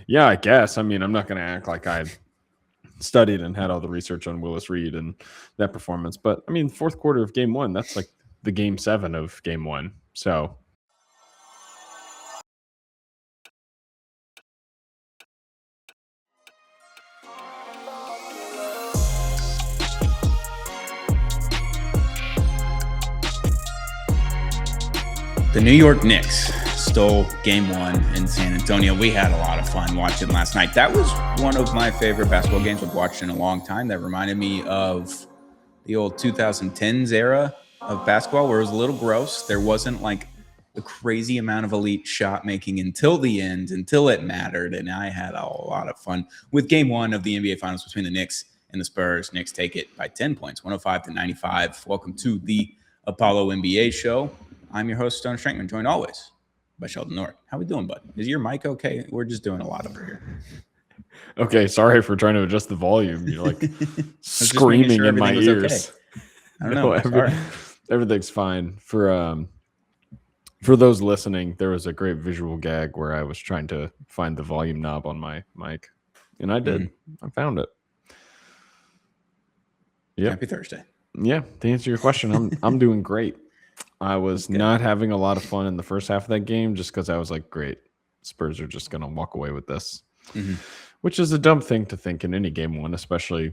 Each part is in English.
Yeah, I guess. I mean, I'm not going to act like I studied and had all the research on Willis Reed and that performance. But I mean, fourth quarter of game one, that's like the game 7 of game one. So the New York Knicks stole game 1 in San Antonio. We had a lot of fun watching last night. That was one of my favorite basketball games I've watched in a long time. That reminded me of the old 2010s era of basketball where it was a little gross. There wasn't like a crazy amount of elite shot making until the end, until it mattered. And I had a lot of fun with game 1 of the NBA Finals between the Knicks and the Spurs. Knicks take it by 10 points, 105-95. Welcome to the Apollo NBA show. I'm your host, Stone Strankman, joined always by Sheldon North. How we doing, bud? Is your mic okay? We're just doing a lot over here. Okay, sorry for trying to adjust the volume. You're like screaming in my ears. Okay. I don't know. Everything's fine. For those listening, there was a great visual gag where I was trying to find the volume knob on my mic, and I did. I found it. Yeah. Happy Thursday. Yeah. To answer your question, I'm doing great. I was not having a lot of fun in the first half of that game just because I was like, great, Spurs are just going to walk away with this, which is a dumb thing to think in any game one, especially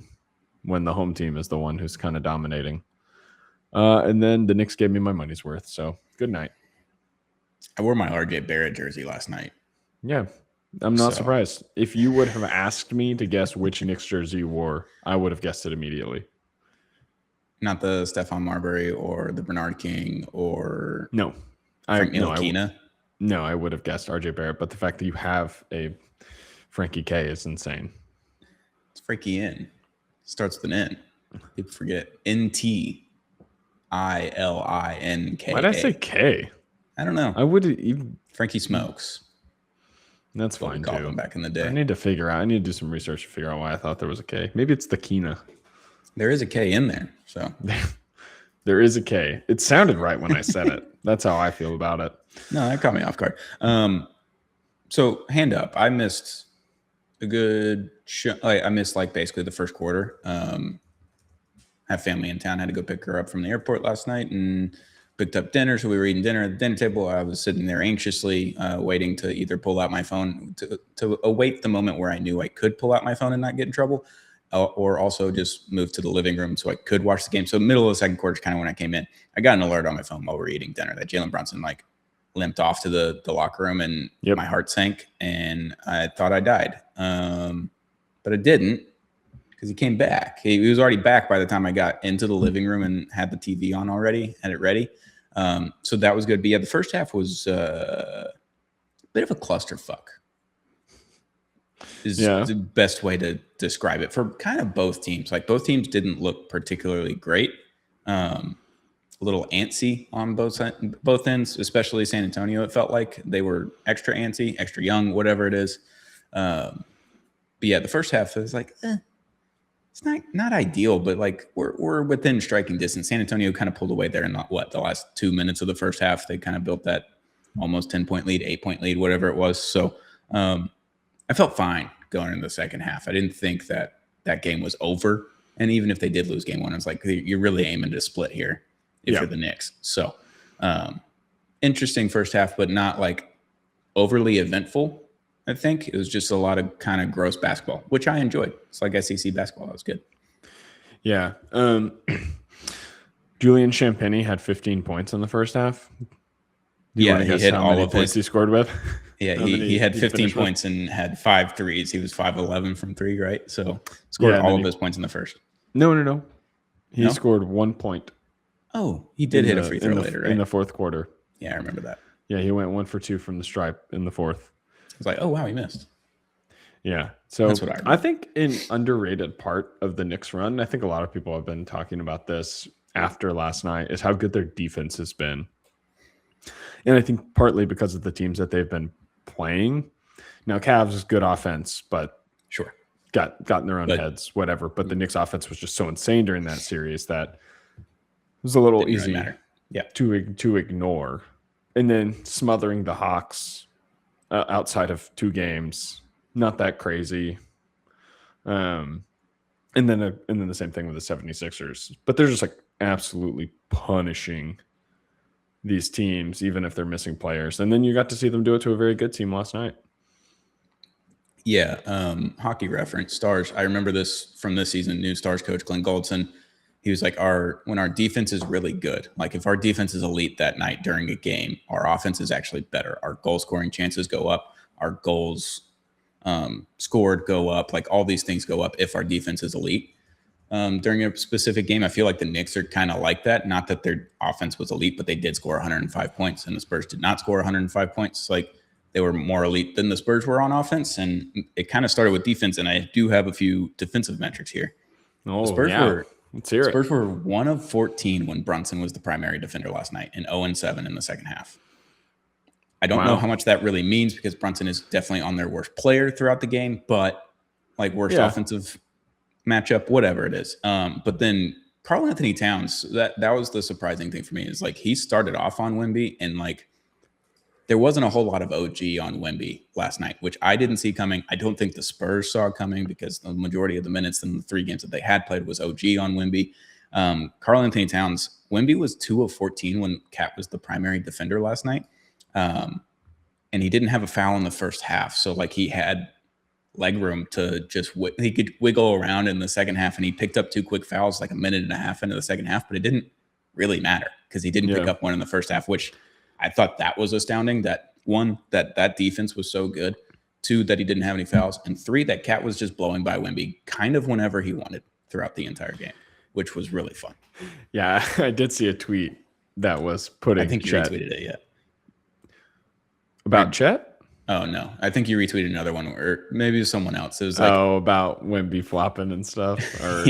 when the home team is the one who's kind of dominating. And then the Knicks gave me my money's worth. So good night. I wore my RJ Barrett jersey last night. Yeah, I'm not surprised. If you would have asked me to guess which Knicks jersey you wore, I would have guessed it immediately. Not the Stephon Marbury or the Bernard King or Frank Ntilikina. No, I would have guessed RJ Barrett, but the fact that you have a Frankie K is insane. It's Frankie N. Starts with an N. People forget. Ntilikina. Why did I say K? I don't know. I would even Frankie Smokes. That's fine too. Him back in the day. I need to do some research to figure out why I thought there was a K. Maybe it's the Kina. There is a K in there, so there is a K. It sounded right when I said it. That's how I feel about it. No, that caught me off guard. So hand up. I missed a good I missed like basically the first quarter. Have family in town. Had to go pick her up from the airport last night and picked up dinner. So we were eating dinner at the dinner table. I was sitting there anxiously waiting to either pull out my phone to await the moment where I knew I could pull out my phone and not get in trouble, or also just move to the living room so I could watch the game. So middle of the second quarter is kind of when I came in. I got an alert on my phone while we were eating dinner that Jalen Brunson like limped off to the locker room, and my heart sank and I thought I died. But it didn't, because he came back. He was already back by the time I got into the living room and had the TV on already, had it ready. So that was good. But yeah, the first half was a bit of a clusterfuck. Is the best way to describe it for kind of both teams. Like both teams didn't look particularly great. A little antsy on both ends, especially San Antonio. It felt like they were extra antsy, extra young, whatever it is. But yeah, the first half it was like, it's not ideal, but like we're within striking distance. San Antonio kind of pulled away there in the last 2 minutes of the first half. They kind of built that almost 10-point lead, 8-point lead, whatever it was. So I felt fine going into the second half. I didn't think that game was over. And even if they did lose game 1, I was like, you're really aiming to split here if you're the Knicks. So interesting first half, but not like overly eventful. I think it was just a lot of kind of gross basketball, which I enjoyed. It's like SEC basketball. That was good. Yeah. Julian Champagny had 15 points in the first half. He hit all of points he scored with. Yeah, he had 15 points and had 5 threes. He was 5-11 from 3, right? So scored all of his points in the first. No. He scored 1 point. Oh, he did hit a free throw later, right? In the fourth quarter. Yeah, I remember that. Yeah, he went 1 for 2 from the stripe in the fourth. I was like, oh, wow, he missed. Yeah. So that's what I think an underrated part of the Knicks run, I think a lot of people have been talking about this after last night, is how good their defense has been. And I think partly because of the teams that they've been playing. Now, Cavs is good offense, but sure, got in their own heads, whatever. But the Knicks offense was just so insane during that series that it was a little easy to ignore. And then smothering the Hawks outside of 2 games not that crazy. And then the same thing with the 76ers. But they're just like absolutely punishing these teams, even if they're missing players. And then you got to see them do it to a very good team last night. Yeah, hockey reference, Stars. I remember this from this season. New Stars coach Glenn Goldson, he was like, when our defense is really good, like if our defense is elite that night during a game, our offense is actually better. Our goal scoring chances go up. Our goals scored go up. Like all these things go up if our defense is elite. During a specific game, I feel like the Knicks are kind of like that. Not that their offense was elite, but they did score 105 points, and the Spurs did not score 105 points. Like they were more elite than the Spurs were on offense, and it kind of started with defense. And I do have a few defensive metrics here. Oh, Spurs were 1 of 14 when Brunson was the primary defender last night, and 0-7 in the second half. I don't know how much that really means because Brunson is definitely on their worst player throughout the game, but like worst offensive matchup, whatever it is. But then Karl-Anthony Towns, that was the surprising thing for me, is like he started off on Wemby, and like there wasn't a whole lot of OG on Wemby last night, which I didn't see coming. I don't think the Spurs saw coming because the majority of the minutes in the 3 games that they had played was OG on Wemby. Karl-Anthony Towns, Wemby was 2 of 14 when Cat was the primary defender last night. And he didn't have a foul in the first half. So like he had leg room to just he could wiggle around in the second half, and he picked up 2 quick fouls like a minute and a half into the second half, but it didn't really matter because he didn't pick up one in the first half, which I thought that was astounding. That one, that defense was so good. 2, that he didn't have any fouls, and 3, that Cat was just blowing by Wemby kind of whenever he wanted throughout the entire game, which was really fun. Yeah, I did see a tweet that was putting. I think you retweeted it, yeah. About Chet? Oh, no. I think you retweeted another one, or maybe it was someone else. It was like, about Wemby flopping and stuff. Or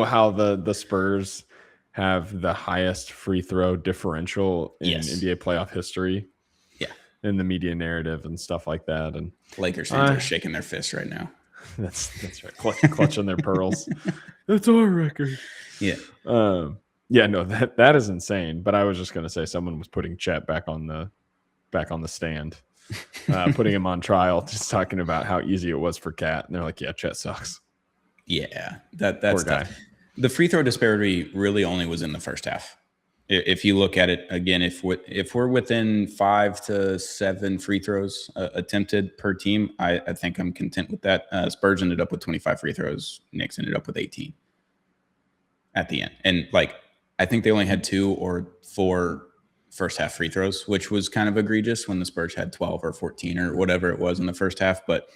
how the Spurs have the highest free throw differential in NBA playoff history. Yeah. In the media narrative and stuff like that. And Lakers fans are shaking their fists right now. That's right. Clutching their pearls. That's our record. Yeah. That is insane. But I was just going to say someone was putting Chet back on the stand, putting him on trial, just talking about how easy it was for Cat. And they're like, yeah, Chet sucks. Yeah, that's poor guy. The free throw disparity really only was in the first half. If you look at it again, if we're within 5 to 7 free throws attempted per team, I think I'm content with that. Spurs ended up with 25 free throws. Knicks ended up with 18 at the end. And like, I think they only had 2 or 4 first half free throws, which was kind of egregious when the Spurs had 12 or 14 or whatever it was in the first half, but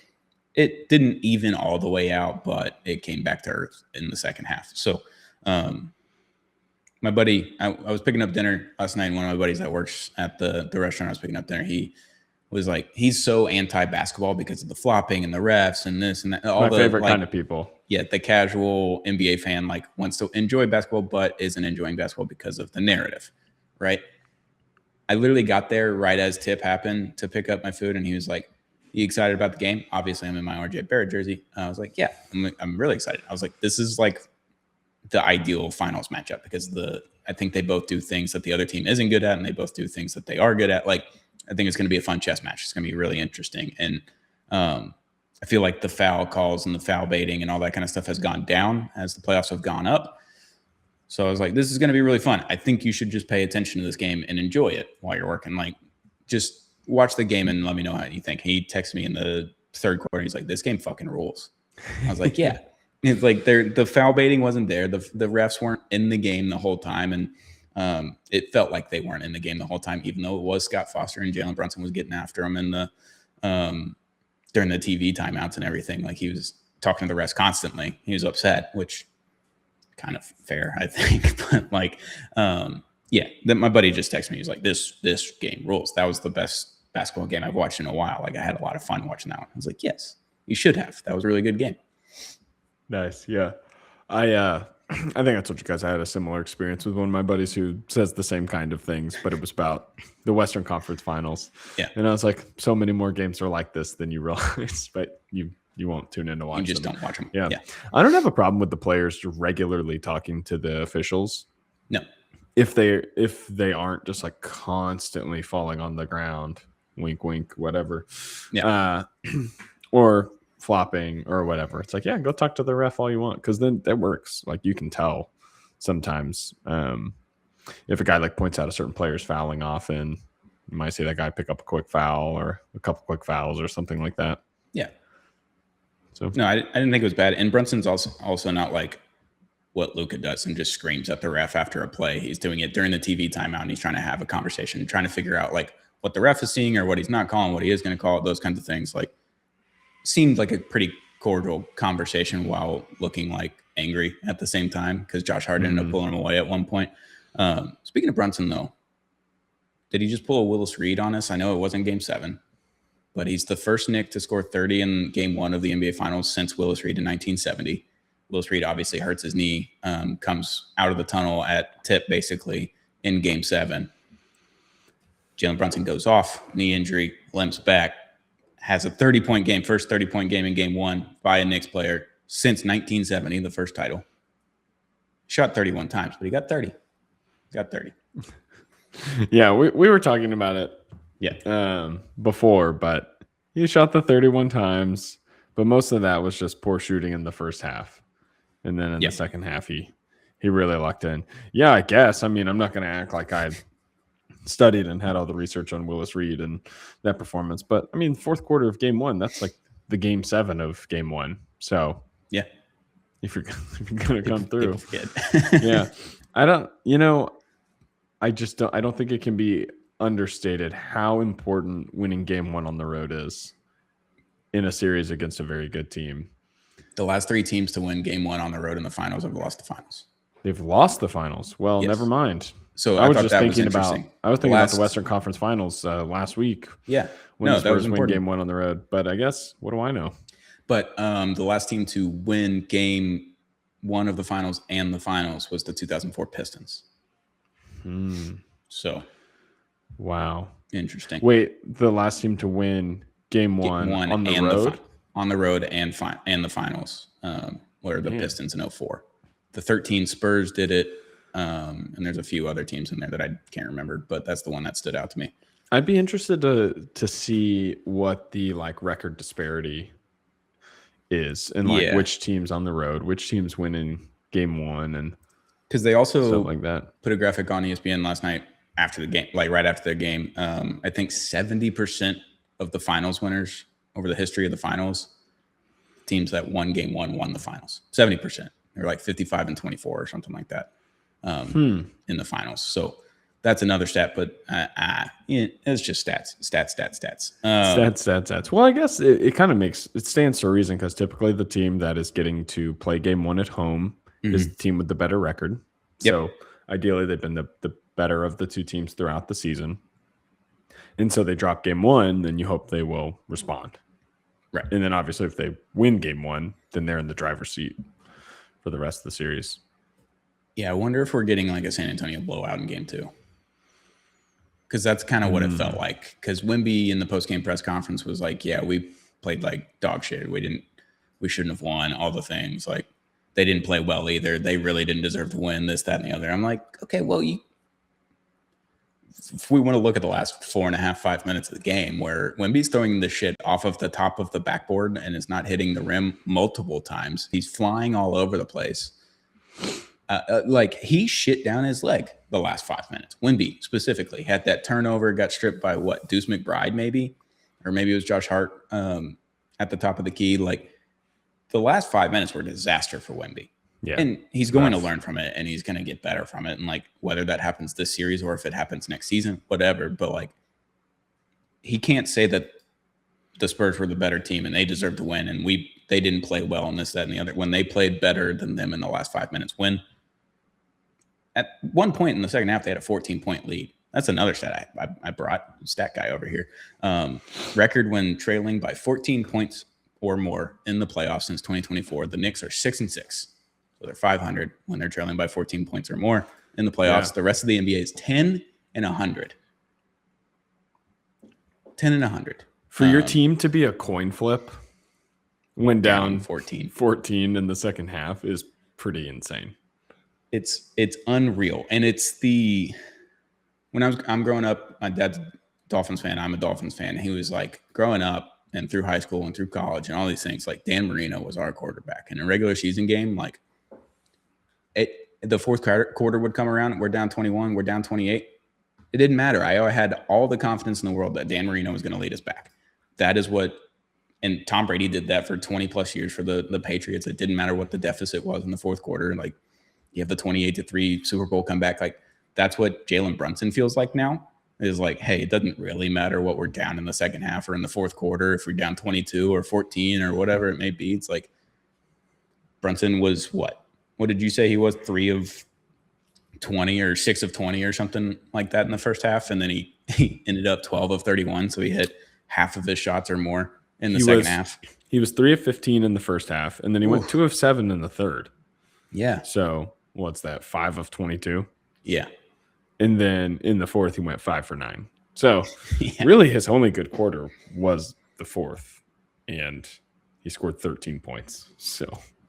it didn't even all the way out, but it came back to earth in the second half. So my buddy, I was picking up dinner last night, and one of my buddies that works at the restaurant I was picking up dinner, he was like, he's so anti-basketball because of the flopping and the refs and this and that. All my the favorite kind of people. Yeah, the casual NBA fan like wants to enjoy basketball, but isn't enjoying basketball because of the narrative, right? I literally got there right as tip happened to pick up my food, and he was like, "You excited about the game?" Obviously, I'm in my RJ Barrett jersey. I was like, "Yeah, I'm really excited." I was like, "This is like the ideal finals matchup because I think they both do things that the other team isn't good at, and they both do things that they are good at. Like, I think it's going to be a fun chess match. It's going to be really interesting." And I feel like the foul calls and the foul baiting and all that kind of stuff has gone down as the playoffs have gone up. So I was like, this is going to be really fun. I think you should just pay attention to this game and enjoy it while you're working. Like, just watch the game and let me know how you think. He texted me in the third quarter. He's like, this game fucking rules. I was like, yeah. It's like the foul baiting wasn't there. The refs weren't in the game the whole time. And it felt like they weren't in the game the whole time, even though it was Scott Foster and Jalen Brunson was getting after him in the during the TV timeouts and everything. Like, he was talking to the refs constantly. He was upset, which kind of fair, I think. But like, yeah, then my buddy just texted me. He's like, this game rules. That was the best basketball game I've watched in a while. Like, I had a lot of fun watching that one. I was like, yes, you should have. That was a really good game. Nice. Yeah. I think I told you guys I had a similar experience with one of my buddies who says the same kind of things, but it was about the Western Conference Finals. Yeah. And I was like, so many more games are like this than you realize, but you won't tune in to watch them. You just don't watch them. Yeah. I don't have a problem with the players regularly talking to the officials. No. If they aren't just like constantly falling on the ground, wink, wink, whatever. Yeah. or flopping or whatever. It's like, yeah, go talk to the ref all you want, because then that works. Like, you can tell sometimes if a guy like points out a certain player's fouling off, and you might see that guy pick up a quick foul or a couple quick fouls or something like that. Yeah. So no, I didn't think it was bad. And Brunson's also not like what Luka does and just screams at the ref after a play. He's doing it during the TV timeout, and he's trying to have a conversation, trying to figure out like what the ref is seeing or what he's not calling, what he is going to call, those kinds of things. Like, seemed like a pretty cordial conversation while looking like angry at the same time, because Josh Hart ended up pulling him away at one point. Speaking of Brunson, though, did he just pull a Willis Reed on us? I know it wasn't Game 7, but he's the first Knick to score 30 in Game 1 of the NBA Finals since Willis Reed in 1970. Willis Reed obviously hurts his knee, comes out of the tunnel at tip basically in Game 7. Jalen Brunson goes off, knee injury, limps back, has a 30-point game, first 30-point game in Game 1 by a Knicks player since 1970, the first title. Shot 31 times, but he got 30. Yeah, we were talking about it before, but he shot the 31 times, but most of that was just poor shooting in the first half. And then in the second half, he really locked in. Yeah, I guess. I mean, I'm not going to act like I studied and had all the research on Willis Reed and that performance, but I mean, fourth quarter of Game 1, that's like the Game 7 of Game 1. So yeah, if you're going to come through, yeah, I don't think it can be understated how important winning Game 1 on the road is in a series against a very good team. The last 3 teams to win Game 1 on the road in the finals have lost the finals. They've lost the finals. Well, never mind. So I was thinking about the Western Conference Finals last week. Yeah, when the Spurs win Game 1 on the road. But I guess, what do I know? But the last team to win Game 1 of the finals and the finals was the 2004 Pistons. So, wow, interesting. Wait, the last team to win Game 1 on the road, on the road and the finals were the Pistons in 2004. The 13 Spurs did it. And there's a few other teams in there that I can't remember, but that's the one that stood out to me. I'd be interested to see what the like record disparity is, and like which teams on the road, which teams winning Game 1, and because they also like that put a graphic on ESPN last night after the game, like right after the game. I think 70% of the finals winners over the history of the finals, teams that won Game 1 won the finals. 70%. They're like 55-24 or something like that. In the finals. So that's another stat, but it's just stats. Stats. Well, I guess it kind of stands to reason, because typically the team that is getting to play Game 1 at home is the team with the better record. Yep. So ideally they've been the better of the two teams throughout the season. And so they drop Game 1, then you hope they will respond. Right. And then obviously if they win Game 1, then they're in the driver's seat for the rest of the series. Yeah, I wonder if we're getting like a San Antonio blowout in Game 2. Because that's kind of what it felt like. Because Wemby in the post-game press conference was like, yeah, we played like dog shit. We shouldn't have won, all the things. Like, they didn't play well either. They really didn't deserve to win, this, that, and the other. I'm like, okay, well, if we want to look at the last 4.5, 5 minutes of the game where Wemby's throwing the shit off of the top of the backboard and is not hitting the rim multiple times. He's flying all over the place. Like, he shit down his leg the last 5 minutes. Wemby specifically had that turnover, got stripped by Deuce McBride maybe, or maybe it was Josh Hart at the top of the key. Like, the last 5 minutes were a disaster for Wemby. Yeah, and he's going to learn from it, and he's going to get better from it. And like, whether that happens this series or if it happens next season, whatever. But like, he can't say that the Spurs were the better team and they deserve to win, and they didn't play well in this, that, and the other, when they played better than them in the last 5 minutes. When at one point in the second half, they had a 14-point lead. That's another stat I brought, stat guy over here. Record when trailing by 14 points or more in the playoffs since 2024. The Knicks are 6-6. So they're 500 when they're trailing by 14 points or more in the playoffs. Yeah. The rest of the NBA is 10-100. 10-100. For your team to be a coin flip when down 14 in the second half is pretty insane. It's unreal. And it's when I'm growing up, my dad's a Dolphins fan. I'm a Dolphins fan. He was like, growing up and through high school and through college and all these things, like Dan Marino was our quarterback. In a regular season game, like the fourth quarter would come around, we're down 21, we're down 28. It didn't matter. I had all the confidence in the world that Dan Marino was going to lead us back. That is what, and Tom Brady did that for 20 plus years for the Patriots. It didn't matter what the deficit was in the fourth quarter. Like you have the 28-3 Super Bowl comeback. Like that's what Jalen Brunson feels like now. Is like, hey, it doesn't really matter what we're down in the second half or in the fourth quarter. If we're down 22 or 14 or whatever it may be, it's like Brunson was what? What did you say he was? 3 of 20 or 6 of 20 or something like that in the first half. And then he ended up 12 of 31. So he hit half of his shots or more in the second half. He was 3 of 15 in the first half. And then he went 2 of 7 in the third. Yeah. So what's that? 5 of 22. Yeah. And then in the fourth, he went 5 for 9. So really his only good quarter was the fourth. And he scored 13 points. So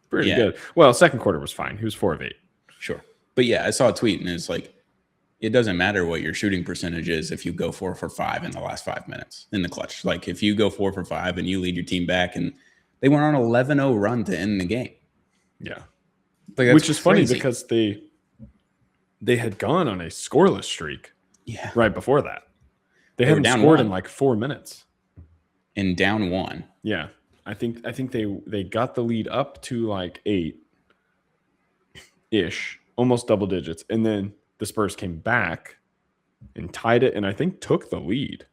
pretty good. Well, second quarter was fine. He was 4 of 8. Sure. But yeah, I saw a tweet and it's like, it doesn't matter what your shooting percentage is if you go 4 for 5 in the last 5 minutes in the clutch. Like if you go 4 for 5 and you lead your team back, and they went on an 11-0 run to end the game. Yeah. Like, which is funny because they had gone on a scoreless streak right before that. They hadn't scored in like 4 minutes. And down 1. Yeah. I think they got the lead up to like 8-ish, almost double digits. And then the Spurs came back and tied it and I think took the lead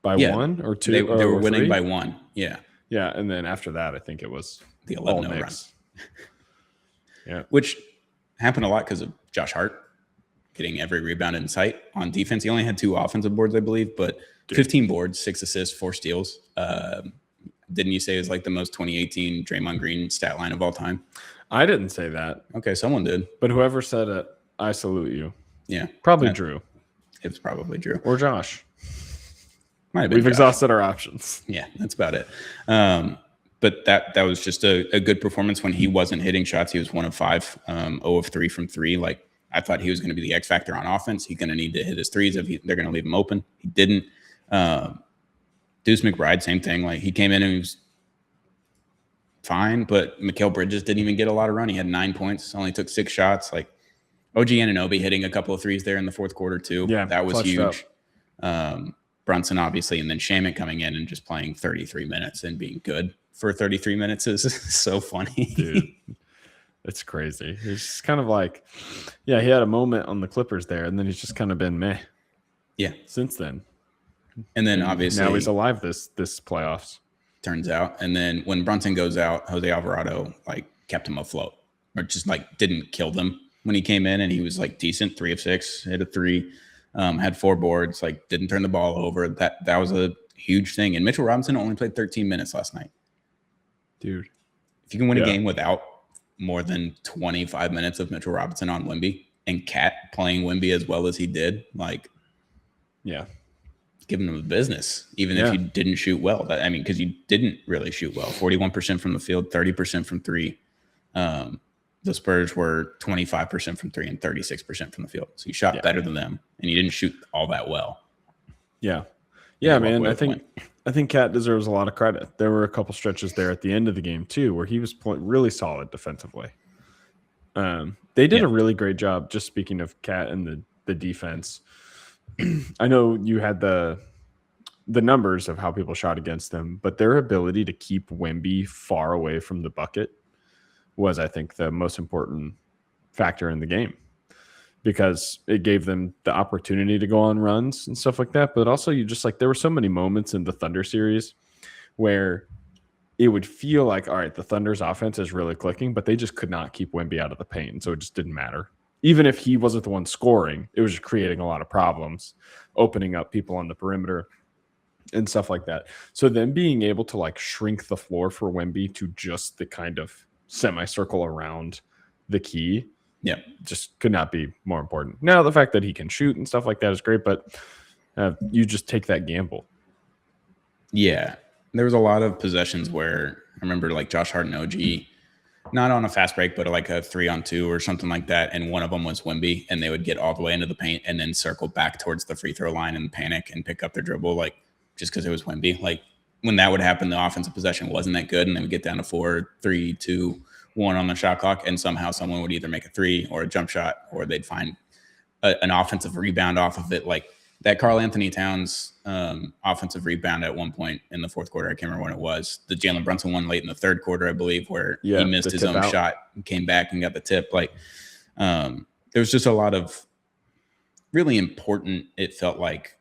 by 1 or 2. They were winning 3. by 1. Yeah. Yeah. And then after that, I think it was the 11-0 run. Yeah. Which happened a lot because of Josh Hart getting every rebound in sight on defense. He only had 2 offensive boards, I believe, but 15 boards, 6 assists, 4 steals. Didn't you say it was like the most 2018 Draymond Green stat line of all time? I didn't say that. Okay, someone did. But whoever said it, I salute you. Yeah. Probably Drew. It's probably Drew. Or Josh. Might have been We've Josh. exhausted our options. Yeah, that's about it. But that was just a good performance when he wasn't hitting shots. He was 1 of 5, 0 of 3 from 3. Like, I thought he was going to be the X factor on offense. He's going to need to hit his threes if they're going to leave him open. He didn't. Deuce McBride, same thing. Like he came in and he was fine, but Mikal Bridges didn't even get a lot of run. He had 9 points, only took 6 shots. Like OG Anunoby hitting a couple of threes there in the fourth quarter too. Yeah, that was huge. Up. Brunson obviously, and then Shamet coming in and just playing 33 minutes and being good for 33 minutes is so funny. Dude. It's crazy. He's just kind of like, he had a moment on the Clippers there, and then he's just kind of been meh. Yeah. Since then. And then obviously now he's alive this playoffs. Turns out. And then when Brunson goes out, Jose Alvarado like kept him afloat, or just like didn't kill them when he came in, and he was like decent, 3 of 6, hit a 3, had 4 boards, like didn't turn the ball over. That was a huge thing. And Mitchell Robinson only played 13 minutes last night. Dude. If you can win a game without more than 25 minutes of Mitchell Robinson on Wemby and Cat playing Wemby as well as he did, like, giving him a business, even if you didn't shoot well. Because you didn't really shoot well. 41% from the field, 30% from 3. The Spurs were 25% from 3 and 36% from the field. So you shot better than them, and you didn't shoot all that well. Yeah. Yeah, man. I think Cat deserves a lot of credit. There were a couple stretches there at the end of the game too, where he was really solid defensively. They did a really great job. Just speaking of Cat and the defense, I know you had the numbers of how people shot against them, but their ability to keep Wemby far away from the bucket was, I think, the most important factor in the game, because it gave them the opportunity to go on runs and stuff like that. But also there were so many moments in the Thunder series where it would feel like, all right, the Thunder's offense is really clicking, but they just could not keep Wemby out of the paint. So it just didn't matter. Even if he wasn't the one scoring, it was just creating a lot of problems, opening up people on the perimeter and stuff like that. So then being able to like shrink the floor for Wemby to just the kind of semicircle around the key, just could not be more important. Now, the fact that he can shoot and stuff like that is great, but you just take that gamble. Yeah. There was a lot of possessions where I remember like Josh Hart and OG, not on a fast break, but like a 3-on-2 or something like that. And one of them was Wemby, and they would get all the way into the paint and then circle back towards the free throw line and panic and pick up their dribble, like just because it was Wemby. Like when that would happen, the offensive possession wasn't that good, and they would get down to 4, 3, 2, 1 on the shot clock, and somehow someone would either make a three or a jump shot, or they'd find an offensive rebound off of it. Like that Karl-Anthony Towns offensive rebound at one point in the fourth quarter. I can't remember when it was. The Jalen Brunson one late in the third quarter, I believe, where he missed his own shot and came back and got the tip. Like there was just a lot of really important, it felt like,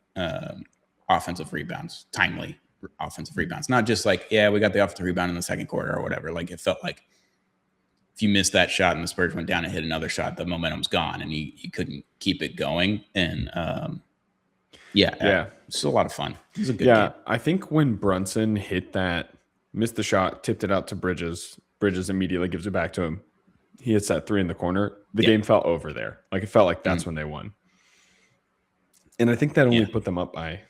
offensive rebounds, timely offensive rebounds. Not just like, yeah, we got the offensive rebound in the second quarter or whatever. Like it felt like if you missed that shot and the Spurs went down and hit another shot, the momentum's gone and you couldn't keep it going. And it's a lot of fun. It was a good game. I think when Brunson missed the shot, tipped it out to Bridges immediately gives it back to him. He hits that three in the corner. The game felt over there. Like it felt like that's when they won. And I think that only put them up by.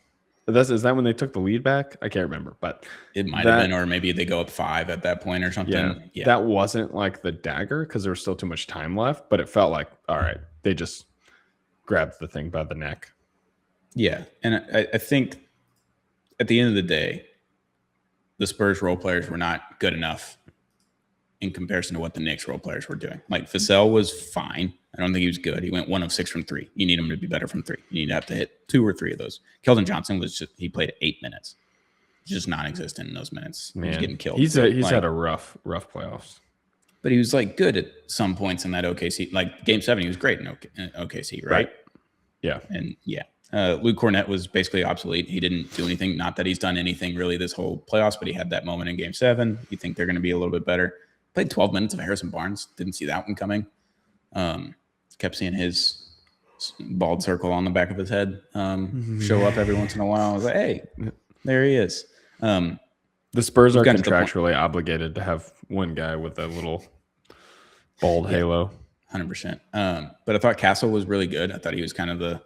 Is that when they took the lead back? I can't remember, but it might have been, or maybe they go up 5 at that point or something. Yeah. That wasn't like the dagger because there was still too much time left, but it felt like, all right, they just grabbed the thing by the neck. Yeah. And I think at the end of the day, the Spurs role players were not good enough in comparison to what the Knicks role players were doing. Like Vassell was fine. I don't think he was good. He went 1 of 6 from 3. You need him to be better from 3. You need to have to hit 2 or 3 of those. Keldon Johnson he played 8 minutes. Just non-existent in those minutes. Man, he was getting killed. He's had a rough playoffs. But he was like good at some points in that OKC. Like game 7, he was great in OKC, right? Yeah. And Luke Cornett was basically obsolete. He didn't do anything. Not that he's done anything really this whole playoffs, but he had that moment in game 7. You think they're going to be a little bit better. Played 12 minutes of Harrison Barnes. Didn't see that one coming. Kept seeing his bald circle on the back of his head show up every once in a while. I was like, hey, there he is. The Spurs are contractually obligated to have one guy with a little bald halo. 100%. But I thought Castle was really good. I thought he was kind of the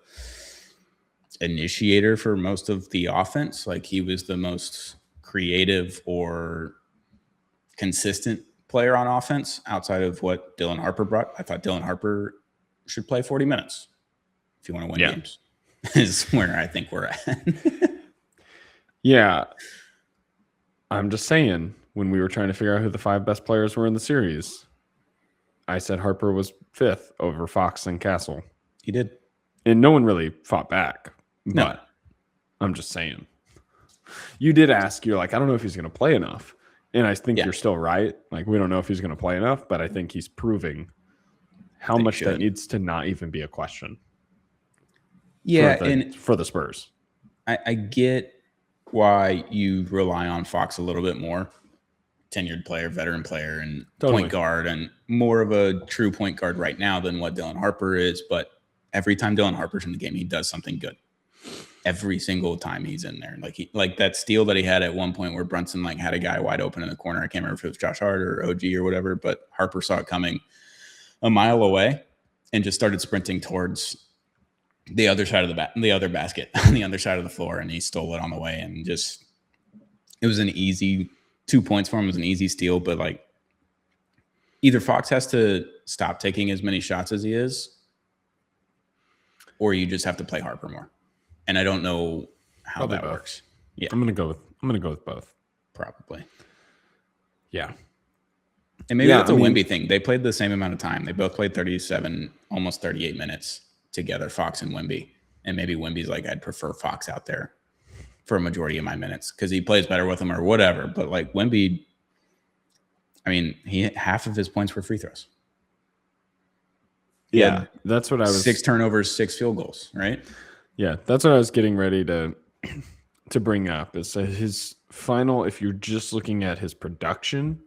initiator for most of the offense. Like he was the most creative or consistent player on offense outside of what Dylan Harper brought. I thought Dylan Harper should play 40 minutes if you want to win games, is where I think we're at. Yeah. I'm just saying, when we were trying to figure out who the 5 best players were in the series, I said Harper was 5th over Fox and Castle. He did. And no one really fought back. No. But I'm just saying. You did ask, you're like, I don't know if he's going to play enough. And I think you're still right. Like, we don't know if he's going to play enough, but I think he's proving how much that needs to not even be a question. Yeah, for the Spurs. I get why you rely on Fox a little bit more. Tenured player, veteran player, and point guard, and more of a true point guard right now than what Dylan Harper is. But every time Dylan Harper's in the game, he does something good. Every single time he's in there. Like that steal that he had at one point where Brunson had a guy wide open in the corner. I can't remember if it was Josh Hart or OG or whatever, but Harper saw it coming a mile away and just started sprinting towards the other side of the other basket on the other side of the floor, and he stole it on the way. And just, it was an easy 2 points for him. It was an easy steal, but either Fox has to stop taking as many shots as he is, or you just have to play Harper more. And I don't know how that works. Yeah, I'm gonna go with both. Probably. Yeah. And maybe that's a Wemby thing. They played the same amount of time. They both played 37, almost 38 minutes together, Fox and Wemby. And maybe Wemby's like, I'd prefer Fox out there for a majority of my minutes because he plays better with him or whatever. But Wemby, half of his points were free throws. Yeah, that's what I was. 6 turnovers, 6 field goals, right? Yeah, that's what I was getting ready to bring up. Is his final, if you're just looking at his production,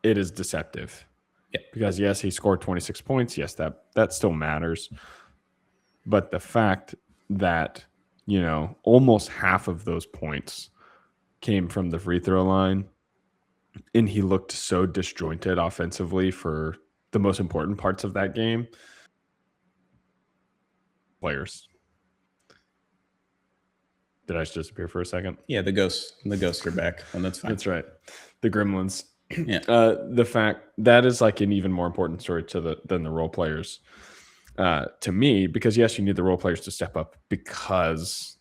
it is deceptive. Yeah. Because yes, he scored 26 points. Yes, that still matters. But the fact that, almost half of those points came from the free throw line, and he looked so disjointed offensively for the most important parts of that game. Players. Did I just disappear for a second? Yeah, the ghosts are back, and that's fine. That's right. The gremlins. Yeah. The fact that is an even more important story than the role players to me, because yes, you need the role players to step up because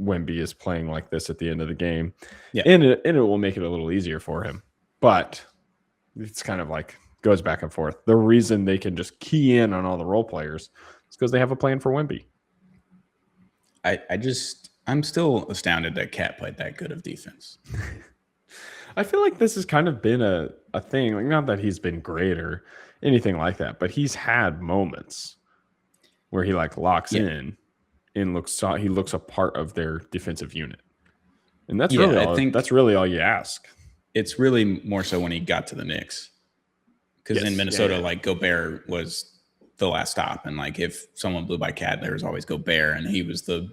Wemby is playing like this at the end of the game. Yeah. And it will make it a little easier for him. But it's kind of like goes back and forth. The reason they can just key in on all the role players is because they have a plan for Wemby. I'm still astounded that Cat played that good of defense. I feel like this has kind of been a thing. Like, not that he's been great or anything like that, but he's had moments where he like locks in and he looks a part of their defensive unit. And that's that's really all you ask. It's really more so when he got to the Knicks. Because in Minnesota, like Gobert was the last stop. And like if someone blew by Cat, there was always Gobert. And he was the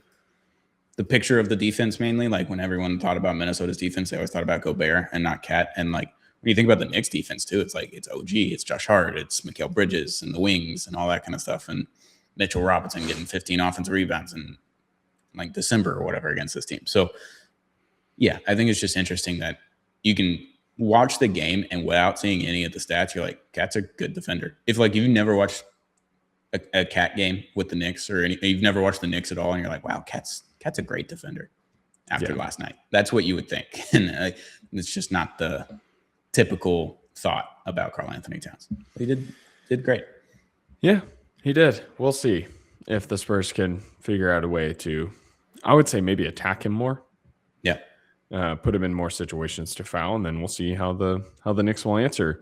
picture of the defense mainly. Like when everyone thought about Minnesota's defense, they always thought about Gobert and not Cat. And like when you think about the Knicks defense too, it's like it's OG, it's Josh Hart, it's Mikal Bridges and the wings and all that kind of stuff. And Mitchell Robinson getting 15 offensive rebounds in like December or whatever against this team. So yeah, I think it's just interesting that you can watch the game and without seeing any of the stats, you're like, Cat's a good defender. If like you've never watched a Cat game with the Knicks or you've never watched the Knicks at all, and you're like, wow, Cat's a great defender after last night. That's what you would think. And it's just not the typical thought about Karl-Anthony Towns. He did great. Yeah, he did. We'll see if the Spurs can figure out a way to, I would say, maybe attack him more. Yeah. Put him in more situations to foul, and then we'll see how the Knicks will answer.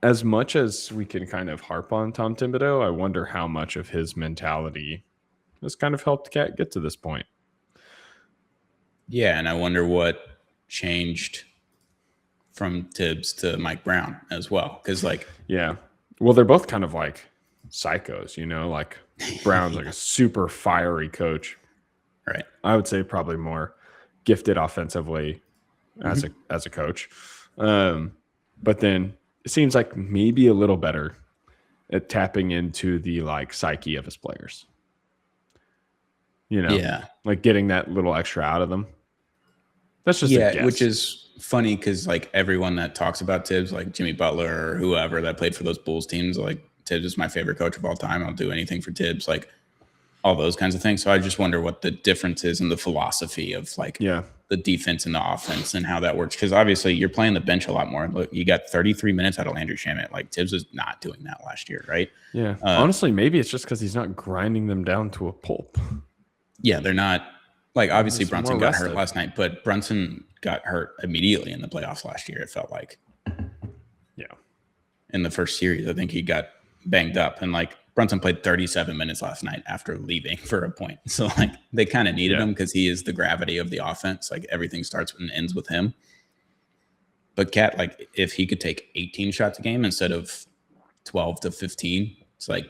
As much as we can kind of harp on Tom Thibodeau, I wonder how much of his mentality has kind of helped Cat get to this point. Yeah, and I wonder what changed from Tibbs to Mike Brown as well. Because well, they're both kind of like psychos, like Brown's like a super fiery coach. Right. I would say probably more gifted offensively as a coach. But then it seems like maybe a little better at tapping into the like psyche of his players. Like getting that little extra out of them. That's just a guess. Which is funny because like everyone that talks about Tibbs, like Jimmy Butler or whoever that played for those Bulls teams, like Tibbs is my favorite coach of all time. I'll do anything for Tibbs, like all those kinds of things. So I just wonder what the difference is in the philosophy of like the defense and the offense and how that works. Because obviously you're playing the bench a lot more. Look, you got 33 minutes out of Landry Shamet. Like Tibbs was not doing that last year, right? Yeah. Honestly, maybe it's just because he's not grinding them down to a pulp. Yeah, they're not. Like, obviously, Brunson got hurt last night, but Brunson got hurt immediately in the playoffs last year, it felt like. Yeah. In the first series, I think he got banged up. And, like, Brunson played 37 minutes last night after leaving for a point. So, like, they kind of needed him because he is the gravity of the offense. Like, everything starts and ends with him. But Cat, like, if he could take 18 shots a game instead of 12 to 15, it's like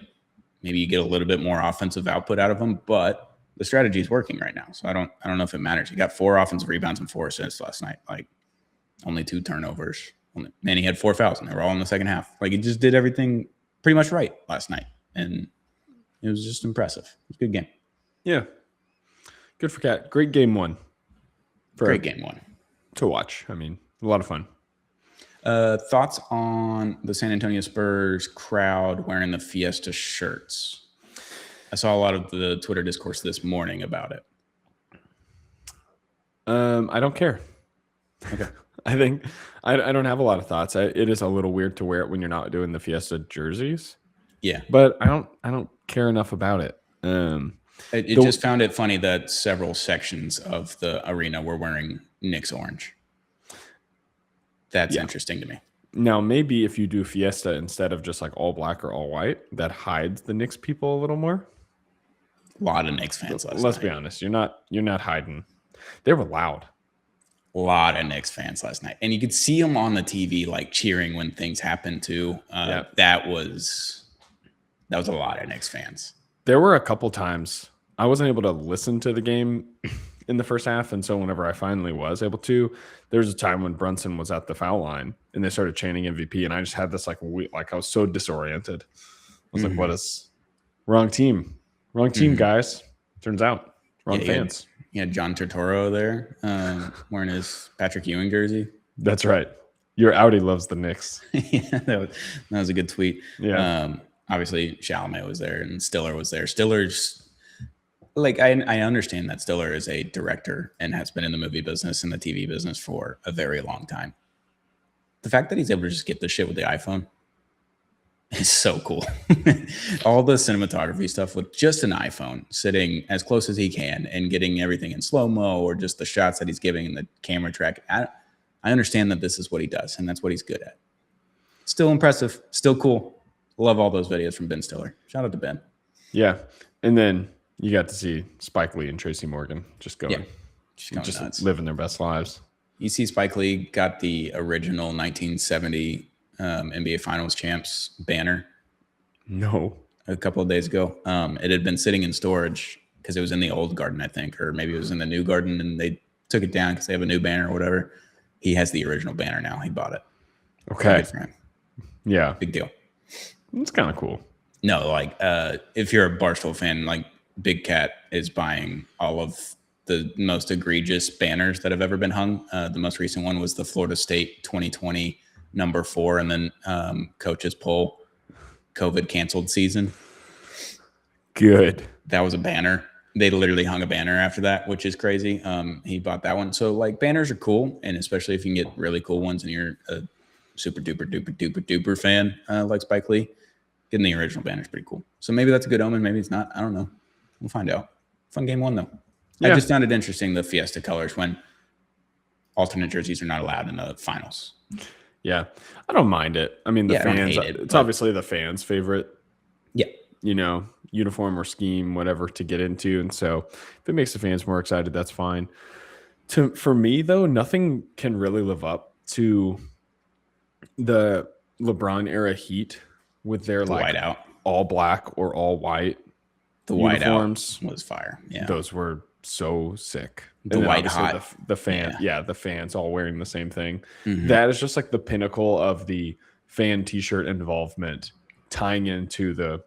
maybe you get a little bit more offensive output out of him. But the strategy is working right now. So I don't know if it matters. He got 4 offensive rebounds and 4 assists last night. Like only 2 turnovers. Man, he had 4 fouls and they were all in the second half. Like he just did everything pretty much right last night. And it was just impressive. It was a good game. Yeah. Good for Cat. Great game 1. Great game 1. To watch. I mean, a lot of fun. Thoughts on the San Antonio Spurs crowd wearing the Fiesta shirts? I saw a lot of the Twitter discourse this morning about it. I don't care. Okay. I think I don't have a lot of thoughts. It is a little weird to wear it when you're not doing the Fiesta jerseys. Yeah. But I don't care enough about it. I just found it funny that several sections of the arena were wearing Knicks orange. That's interesting to me. Now, maybe if you do Fiesta instead of just like all black or all white, that hides the Knicks people a little more. A lot of Knicks fans last night. Let's be honest. You're not hiding. They were loud. A lot of Knicks fans last night. And you could see them on the TV like cheering when things happened too. That was a lot of Knicks fans. There were a couple times I wasn't able to listen to the game in the first half. And so whenever I finally was able to, there was a time when Brunson was at the foul line and they started chanting MVP. And I just had this like I was so disoriented. I was like, what is wrong team? Wrong team, guys. Turns out wrong fans. Yeah, John Turturro there wearing his Patrick Ewing jersey. That's right. Your Audi loves the Knicks. Yeah, that was a good tweet. Yeah. Obviously, Shamet was there and Stiller was there. Stiller's like I understand that Stiller is a director and has been in the movie business and the TV business for a very long time. The fact that he's able to just get the shit with the iPhone is so cool. All the cinematography stuff with just an iPhone, sitting as close as he can and getting everything in slow-mo, or just the shots that he's giving and the camera track. I understand that this is what he does, and that's what he's good at. Still impressive. Still cool. Love all those videos from Ben Stiller. Shout out to Ben. Yeah. And then you got to see Spike Lee and Tracy Morgan just nuts. Living their best lives. You see Spike Lee got the original 1970 NBA Finals champs banner. No. A couple of days ago. It had been sitting in storage because it was in the old garden, I think, or maybe it was in the new garden, and they took it down because they have a new banner or whatever. He has the original banner now. He bought it. Okay. Good for him. Yeah. Big deal. It's kind of cool. No, like if you're a Barstool fan, like Big Cat is buying all of the most egregious banners that have ever been hung. The most recent one was the Florida State 2020 number 4, and then coaches poll COVID canceled season. Good. That was a banner. They literally hung a banner after that, which is crazy. He bought that one. So like banners are cool, and especially if you can get really cool ones and you're a super duper duper duper duper fan like Spike Lee, getting the original banner is pretty cool. So maybe that's a good omen. Maybe it's not. I don't know. We'll find out. Fun game 1 though. Yeah. I just found it interesting, the Fiesta colors, when alternate jerseys are not allowed in the finals. Yeah, I don't mind it. I mean, the fans, it's obviously the fans' favorite. Yeah. Uniform or scheme, whatever, to get into. And so if it makes the fans more excited, that's fine. For me, though, nothing can really live up to the LeBron era Heat with their like whiteout, all black or all white. The uniforms was fire. Yeah, those were so sick. The white hot, the fans all wearing the same thing. Mm-hmm. That is just like the pinnacle of the fan t-shirt involvement, tying into the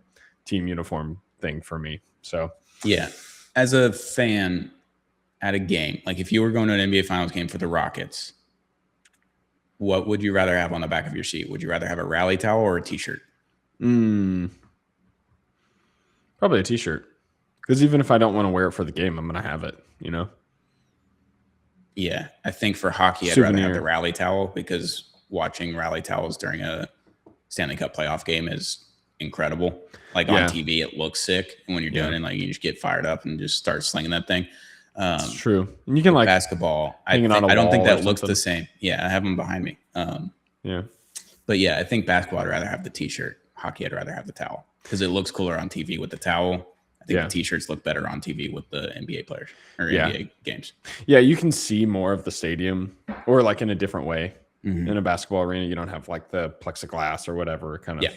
team uniform thing for me. So yeah, as a fan at a game, like if you were going to an NBA Finals game for the Rockets, what would you rather have on the back of your seat? Would you rather have a rally towel or a t-shirt? Probably a t-shirt. Because even if I don't want to wear it for the game, I'm going to have it, Yeah, I think for hockey, I'd rather have the rally towel, because watching rally towels during a Stanley Cup playoff game is incredible. Like on TV, it looks sick. And when you're doing it, like you just get fired up and just start slinging that thing. It's true. And you can like basketball. I don't think that looks the same. Yeah, I have them behind me. Yeah. But yeah, I think basketball, I'd rather have the t-shirt. Hockey, I'd rather have the towel, because it looks cooler on TV with the towel. I think the t-shirts look better on TV with the NBA players or NBA games. Yeah, you can see more of the stadium, or like in a different way. Mm-hmm. In a basketball arena, you don't have like the plexiglass or whatever kind of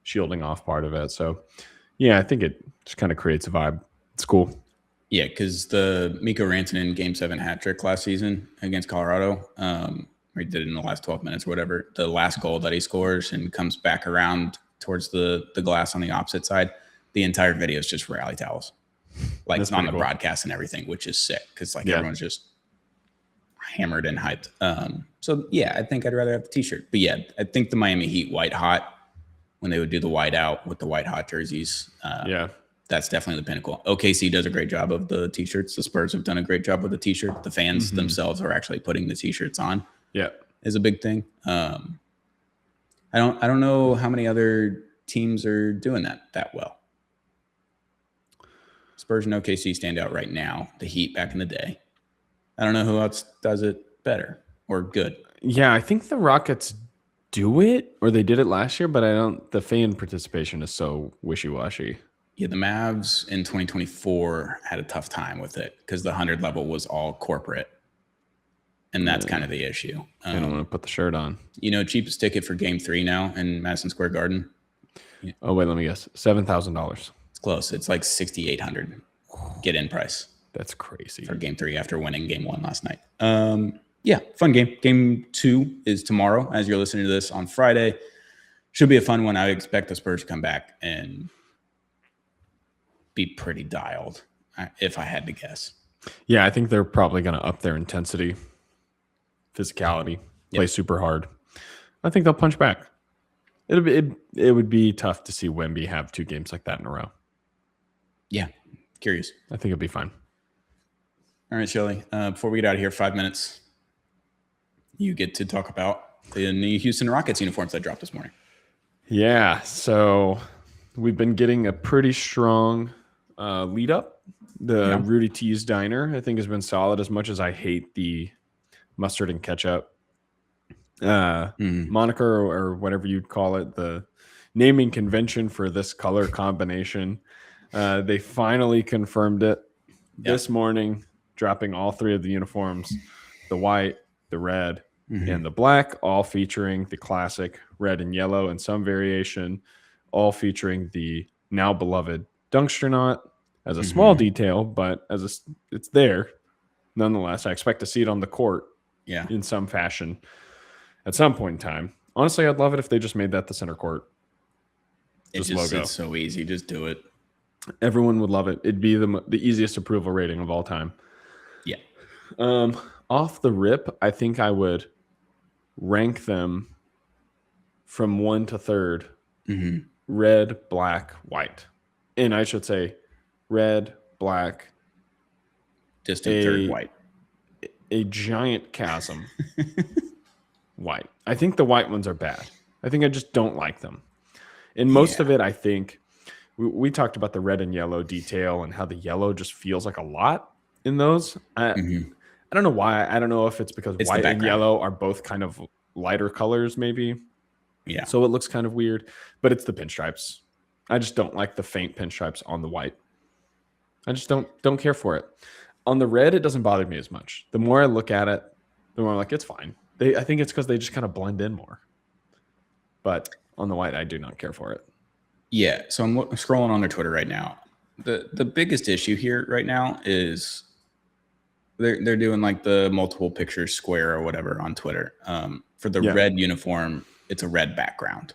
shielding off part of it. So yeah, I think it just kind of creates a vibe. It's cool. Yeah, because the Mikko Rantanen Game 7 hat trick last season against Colorado, where he did it in the last 12 minutes or whatever, the last goal that he scores and comes back around towards the glass on the opposite side, the entire video is just rally towels, like on the broadcast and everything, which is sick, because like everyone's just hammered and hyped. So yeah, I think I'd rather have the t-shirt. But yeah, I think the Miami Heat white hot, when they would do the white out with the white hot jerseys, that's definitely the pinnacle. OKC does a great job of the t-shirts. The Spurs have done a great job with the t-shirt. The fans themselves are actually putting the t-shirts on. Yeah, is a big thing. I don't know how many other teams are doing that well. Spurs and OKC stand out right now. The Heat back in the day. I don't know who else does it better or good. Yeah, I think the Rockets do it, or they did it last year, but the fan participation is so wishy-washy. Yeah, the Mavs in 2024 had a tough time with it because the 100 level was all corporate. And that's kind of the issue. I don't want to put the shirt on. Cheapest ticket for Game 3 now in Madison Square Garden. Yeah. Oh, wait, let me guess. $7,000. It's close. It's like $6,800 get-in price. That's crazy. For Game 3 after winning Game 1 last night. Yeah, fun game. Game 2 is tomorrow, as you're listening to this on Friday. Should be a fun one. I expect the Spurs to come back and be pretty dialed, if I had to guess. Yeah, I think they're probably going to up their intensity, physicality, play super hard. I think they'll punch back. It would be tough to see Wemby have 2 games like that in a row. Yeah, Curious. I think it'll be fine. All right, Shelly. Before we get out of here, 5 minutes, you get to talk about the new Houston Rockets uniforms that dropped this morning. Yeah, so we've been getting a pretty strong lead up. The Rudy T's Diner, I think, has been solid. As much as I hate the mustard and ketchup moniker or whatever you'd call it, the naming convention for this color combination, they finally confirmed it this morning, dropping all 3 of the uniforms, the white, the red, and the black, all featuring the classic red and yellow and some variation, all featuring the now beloved Dunksternaut as a small detail, but it's there nonetheless. I expect to see it on the court in some fashion at some point in time. Honestly, I'd love it if they just made that the center court. It's so easy. Just do it. Everyone would love it. It'd be the easiest approval rating of all time. Yeah. Off the rip, I think I would rank them from 1 to 3rd. Red, black, white. And I should say red, black. Distant third white. A giant chasm. White. I think the white ones are bad. I think I just don't like them. And most of it, I think, we talked about the red and yellow detail and how the yellow just feels like a lot in those. I don't know why. I don't know if it's because white and yellow are both kind of lighter colors, maybe. Yeah. So it looks kind of weird, but it's the pinstripes. I just don't like the faint pinstripes on the white. I just don't care for it. On the red, it doesn't bother me as much. The more I look at it, the more I'm like, it's fine. I think it's because they just kind of blend in more. But on the white, I do not care for it. Yeah. So I'm scrolling on their Twitter right now. The biggest issue here right now is they're doing like the multiple pictures square or whatever on Twitter. For the red uniform, it's a red background.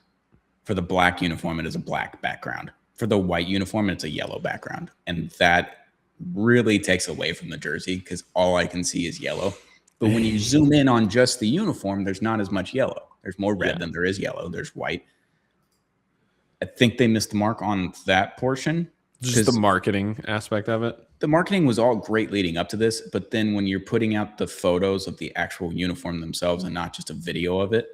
For the black uniform, it is a black background. For the white uniform, it's a yellow background. And that really takes away from the jersey because all I can see is yellow. But when you zoom in on just the uniform, there's not as much yellow. There's more red than there is yellow. There's white. I think they missed the mark on that portion. Just the marketing aspect of it. The marketing was all great leading up to this, but then when you're putting out the photos of the actual uniform themselves and not just a video of it,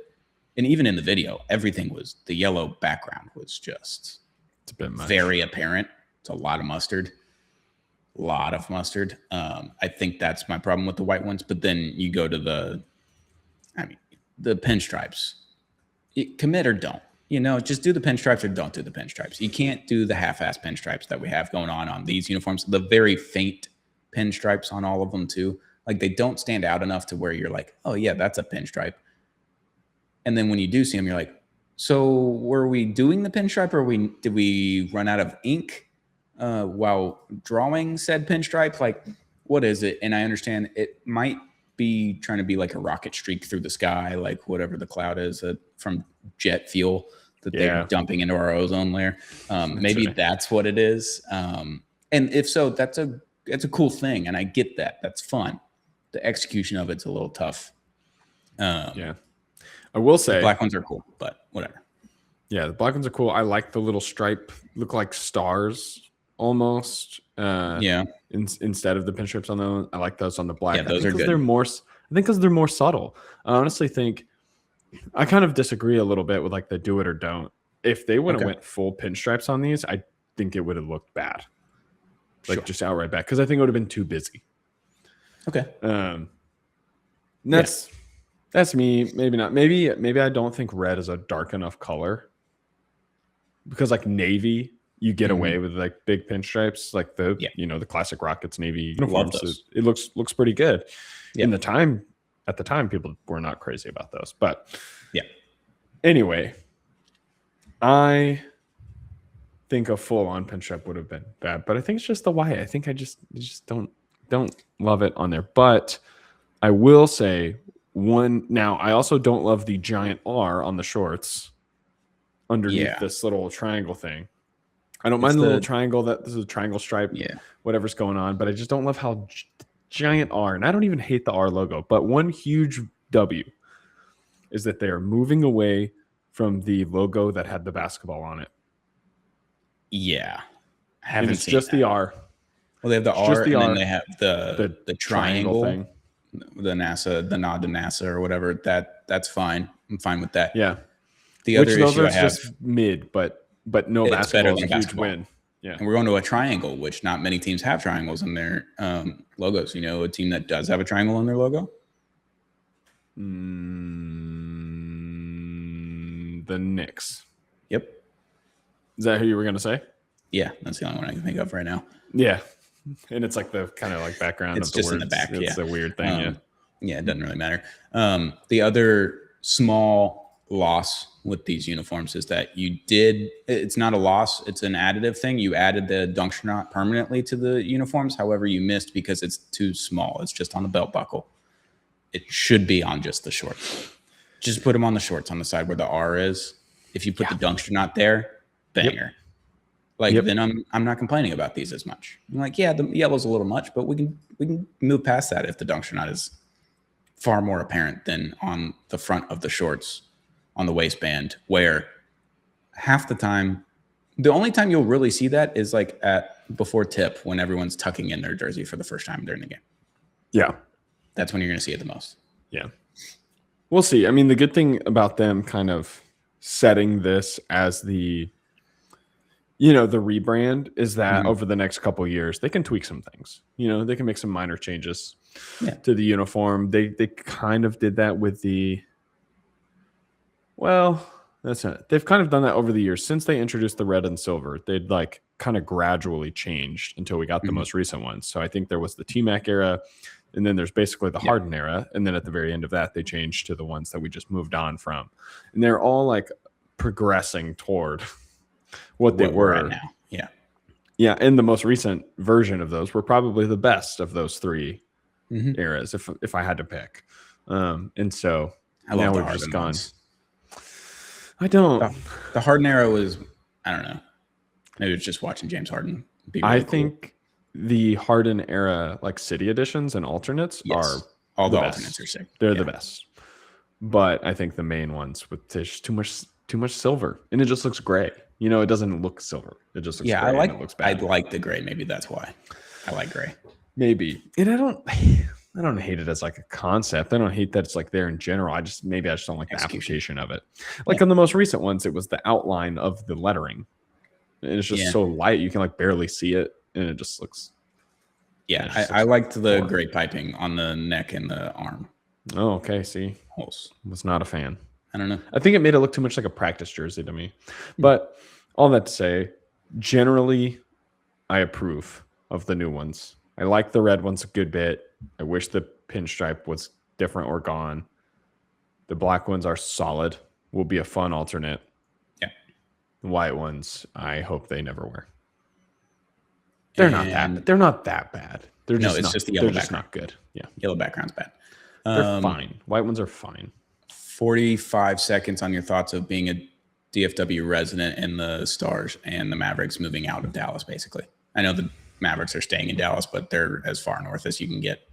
and even in the video, everything was the yellow background was just it's a bit much. Very apparent. It's a lot of mustard. I think that's my problem with the white ones. But then you go to the pinstripes. Commit or don't. Just do the pinstripes or don't do the pinstripes. You can't do the half-ass pinstripes that we have going on these uniforms. The very faint pinstripes on all of them too. Like they don't stand out enough to where you're like, oh yeah, that's a pinstripe. And then when you do see them, you're like, so were we doing the pinstripe or did we run out of ink while drawing said pinstripe? Like, what is it? And I understand it might be trying to be like a rocket streak through the sky, like whatever the cloud is from jet fuel that they're dumping into our ozone layer. Maybe that's what it is. And if so, that's a cool thing. And I get that. That's fun. The execution of it's a little tough. I will say the black ones are cool, but whatever. Yeah, the black ones are cool. I like the little stripe, look like stars almost. Instead of the pinstripes on them, I like those on the black. Yeah, those are good. I think because they're more subtle. I honestly think I kind of disagree a little bit with like the do it or don't. If they would have went full pinstripes on these, I think it would have looked bad, like just outright bad, because I think it would have been too busy. Okay. That's me. Maybe not. Maybe I don't think red is a dark enough color because like navy, you get away with like big pinstripes, like the classic Rockets navy uniforms. It looks pretty good. At the time, people were not crazy about those. But anyway, I think a full on pinstripe would have been bad, but I think it's just the white. I think I just don't love it on there. But I will say. Now, I also don't love the giant R on the shorts underneath this little triangle thing. I don't mind the little triangle. This is a triangle stripe, whatever's going on, but I just don't love how giant R. And I don't even hate the R logo, but one huge W is that they are moving away from the logo that had the basketball on it. Yeah. And it's just the R. Well, they have the It's R, just the and R, then they have the triangle thing. The NASA, the nod to NASA or whatever. That's fine. I'm fine with that. Yeah. The Which other those issue are I have, just mid, but no, it's better basketball is a than huge basketball. win. Yeah. And we're going to a triangle, which not many teams have triangles in their logos. You know, a team that does have a triangle in their logo? The Knicks. Yep. Is that who you were going to say? Yeah, that's the only one I can think of right now. Yeah. And it's like the kind of like background It's of the just words. in the back. It's a weird thing. Yeah, it doesn't really matter. The other small loss with these uniforms is that it's not a loss, it's an additive thing. You added the dunction knot permanently to the uniforms. However, you missed because it's too small. It's just on the belt buckle. It should be on just the shorts. Just put them on the shorts on the side where the R is. If you put the dunction knot there, banger. Then I'm not complaining about these as much. I'm like, yeah, the yellow's a little much, but we can move past that if the dunction knot is far more apparent than on the front of the shorts on the waistband, where half the time, the only time you'll really see that is like before tip when everyone's tucking in their jersey for the first time during the game. Yeah. That's when you're going to see it the most. Yeah. We'll see. I mean, the good thing about them kind of setting this as the rebrand is that over the next couple of years, they can tweak some things. They can make some minor changes to the uniform. They kind of did that with they've kind of done that over the years. Since they introduced the red and silver, they'd like kind of gradually changed until we got the most recent ones. So I think there was the T-Mac era, and then there's basically the Harden era. And then at the very end of that, they changed to the ones that we just moved on from. And they're all like progressing toward what they were right now. Yeah. Yeah. And the most recent version of those were probably the best of those three eras, if I had to pick. And so now we've just gone. I don't. The Harden era was, I don't know. Maybe it's just watching James Harden be really cool. think the Harden era, like city editions and alternates, are all the alternates are sick. They're the best. But I think the main ones with there's too much silver, and it just looks gray. It doesn't look silver. It just looks gray. And it looks bad. I like the gray. Maybe that's why I like gray. Maybe. And I don't hate it as like a concept. I don't hate that it's like there in general. I just don't like the application of it. Like on the most recent ones, it was the outline of the lettering. And it's just so light you can like barely see it, and it just looks. Yeah, I liked the gray piping on the neck and the arm. Oh, okay. See, holes. Was not a fan. I don't know. I think it made it look too much like a practice jersey to me. But all that to say, generally, I approve of the new ones. I like the red ones a good bit. I wish the pinstripe was different or gone. The black ones are solid. Will be a fun alternate. Yeah. The white ones, I hope they never wear. They're not that bad. They're just the yellow background. Just not good. Yeah. Yellow background's bad. They're fine. White ones are fine. 45 seconds on your thoughts of being a DFW resident and the Stars and the Mavericks moving out of Dallas, basically. I know the Mavericks are staying in Dallas, but they're as far north as you can get.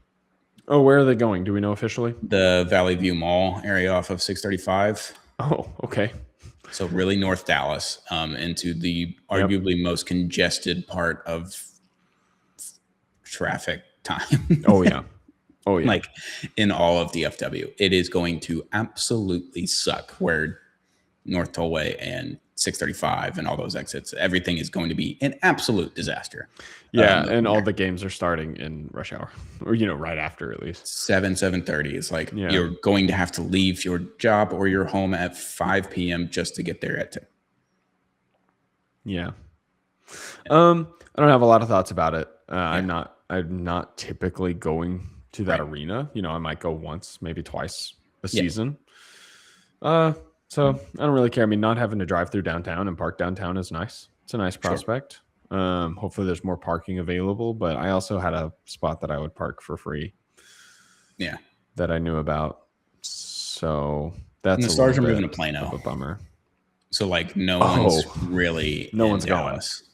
Oh, where are they going? Do we know officially? The Valley View Mall area off of 635. Oh, okay. So really North Dallas, into the arguably most congested part of traffic time. Oh, yeah. Oh, yeah. Like in all of DFW. It is going to absolutely suck where North Tollway and 635 and all those exits, everything is going to be an absolute disaster. Yeah, and all the games are starting in rush hour, or right after at least 7:30. It's like you're going to have to leave your job or your home at 5 p.m. just to get there at 10. Yeah. I don't have a lot of thoughts about it. I'm not typically going to that arena. I might go once, maybe twice a season. So I don't really care. I mean, not having to drive through downtown and park downtown is nice. It's a nice prospect. Hopefully there's more parking available, but I also had a spot that I would park for free. Yeah. That I knew about. So that's and the Stars are moving to Plano. A bummer. So like no one's really no one's Dallas.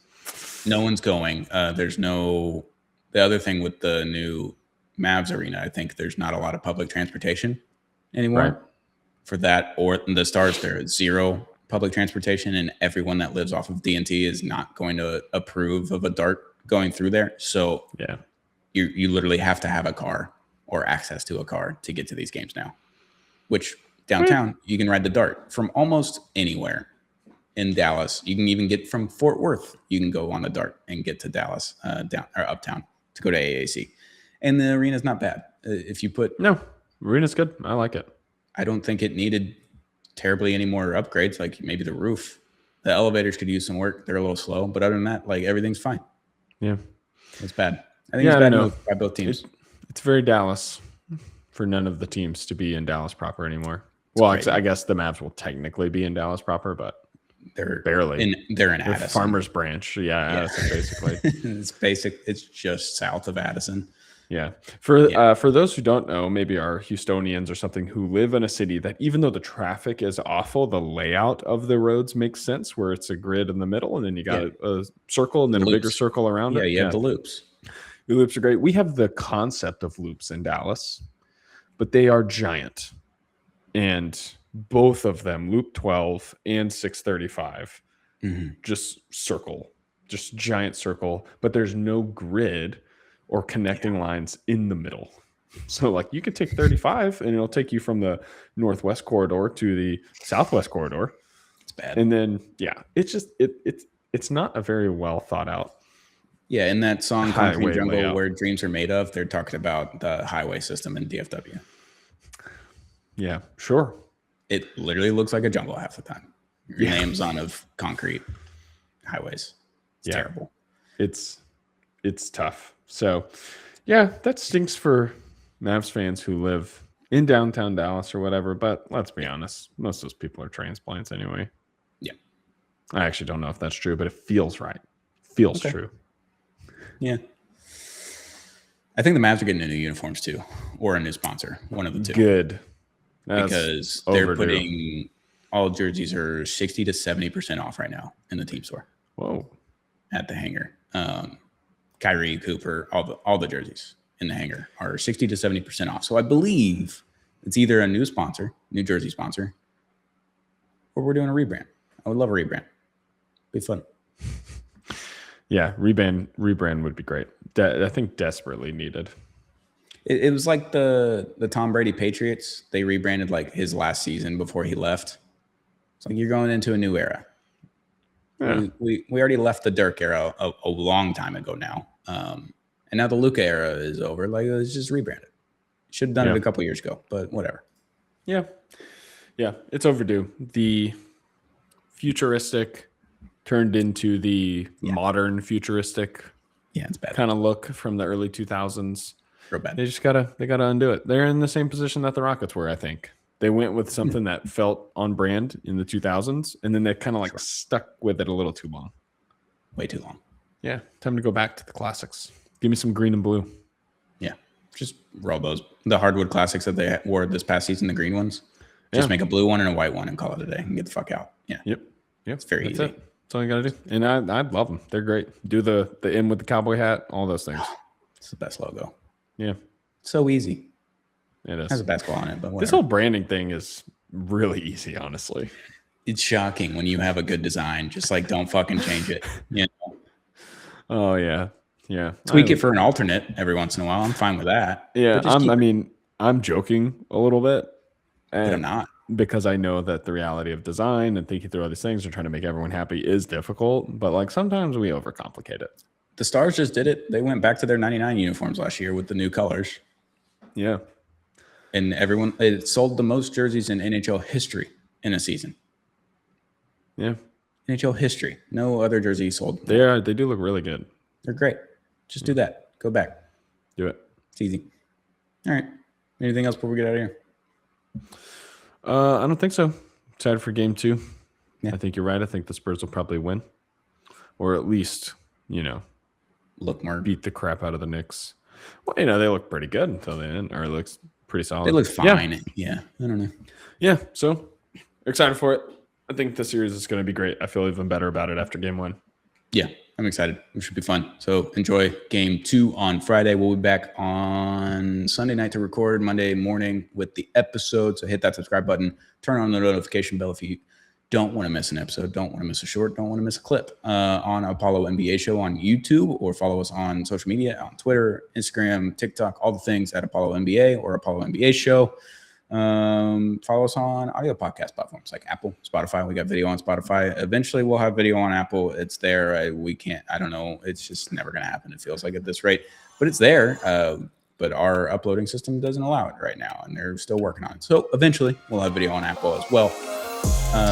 No one's going. There's no the other thing with the new Mavs arena, I think there's not a lot of public transportation anymore. Right. For that or the Stars, there is zero public transportation, and everyone that lives off of D&T is not going to approve of a dart going through there. So Yeah. you literally have to have a car or access to a car to get to these games now, which downtown, you can ride the Dart from almost anywhere in Dallas. You can even get from Fort Worth. You can go on the Dart and get to Dallas, down or uptown to go to AAC. And the arena's not bad. If you put... No, arena's good. I like it. I don't think it needed terribly any more upgrades, like maybe the roof. The elevators could use some work. They're a little slow, but other than that, like everything's fine. Yeah. It's bad. I think it's bad move by both teams. It's very Dallas for none of the teams to be in Dallas proper anymore. Well, I guess the Mavs will technically be in Dallas proper, but they're barely. They're in Addison. Farmers Branch. Yeah, Addison, basically. It's just south of Addison. Yeah. For those who don't know, maybe are Houstonians or something who live in a city that even though the traffic is awful, the layout of the roads makes sense where it's a grid in the middle and then you got a circle and then a bigger circle around it. Yeah, you have the loops. The loops are great. We have the concept of loops in Dallas, but they are giant. And both of them, Loop 12 and 635, just circle, just giant circle, but there's no grid or connecting lines in the middle. So like you could take 35 and it'll take you from the northwest corridor to the southwest corridor. It's bad. And then it's just it's not a very well thought out. Yeah, in that song Concrete Jungle layout. Where Dreams Are Made Of, they're talking about the highway system in DFW. Yeah, sure. It literally looks like a jungle half the time. Your name's on of concrete highways. It's terrible. It's tough. So, yeah, that stinks for Mavs fans who live in downtown Dallas or whatever. But let's be honest, most of those people are transplants anyway. Yeah. I actually don't know if that's true, but it feels right. Feels true. Yeah. I think the Mavs are getting new uniforms too, or a new sponsor, one of the two. Good. Because they're putting all jerseys are 60 to 70% off right now in the team store. Whoa. At the hangar. Kyrie, Cooper, all the jerseys in the hangar are 60 to 70% off. So I believe it's either a new sponsor, New Jersey sponsor, or we're doing a rebrand. I would love a rebrand. Be fun. Yeah, rebrand would be great. I think desperately needed. It was like the Tom Brady Patriots. They rebranded like his last season before he left. It's like you're going into a new era. Yeah. We already left the Dirk era a long time ago now. And now the Luka era is over. Like it's just rebranded. Should have done it a couple years ago, but whatever. Yeah. Yeah, it's overdue. The futuristic turned into the modern futuristic it's bad. kind of look from the early 2000s. Real bad. They gotta undo it. They're in the same position that the Rockets were, I think. They went with something that felt on brand in the 2000s, and then they kind of like stuck with it a little too long. Way too long. Yeah, time to go back to the classics. Give me some green and blue. Yeah, just roll those. The hardwood classics that they wore this past season, the green ones. Just make a blue one and a white one and call it a day and get the fuck out. Yeah. Yep. It's very easy. That's all you got to do. And I love them. They're great. Do the M with the cowboy hat, all those things. It's the best logo. Yeah. So easy. It is. Has a basketball on it, but whatever. This whole branding thing is really easy, honestly. It's shocking when you have a good design. Just like don't fucking change it. You know? Oh yeah. Yeah. Tweak it for an alternate every once in a while. I'm fine with that. Yeah. I'm joking a little bit. But I'm not. Because I know that the reality of design and thinking through all these things and trying to make everyone happy is difficult. But like sometimes we overcomplicate it. The Stars just did it. They went back to their 99 uniforms last year with the new colors. Yeah. And it sold the most jerseys in NHL history in a season. Yeah. NHL history. No other jersey sold. They do look really good. They're great. Just do that. Go back. Do it. It's easy. All right. Anything else before we get out of here? I don't think so. Excited for game 2. Yeah. I think you're right. I think the Spurs will probably win. Or at least, look more. Beat the crap out of the Knicks. Well, they look pretty good until the end. Or it looks pretty solid. They look fine. Yeah. I don't know. Yeah. So excited for it. I think the series is going to be great. I feel even better about it after game 1. Yeah. I'm excited. It should be fun. So enjoy game 2 on Friday. We'll be back on Sunday night to record Monday morning with the episode. So hit that subscribe button, turn on the notification bell if you don't want to miss an episode, don't want to miss a short, don't want to miss a clip on Apollo NBA Show on YouTube, or follow us on social media on Twitter, Instagram, TikTok, all the things at Apollo NBA or Apollo NBA Show. Follow us on audio podcast platforms like Apple, Spotify. We got video on Spotify. Eventually we'll have video on Apple. It's there. I don't know. It's just never going to happen. It feels like at this rate, but it's there. But our uploading system doesn't allow it right now, and they're still working on it. So eventually we'll have video on Apple as well.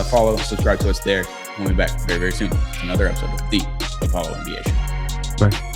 Follow, subscribe to us there. We'll be back very, very soon with another episode of the Apollo NBA Show. Bye.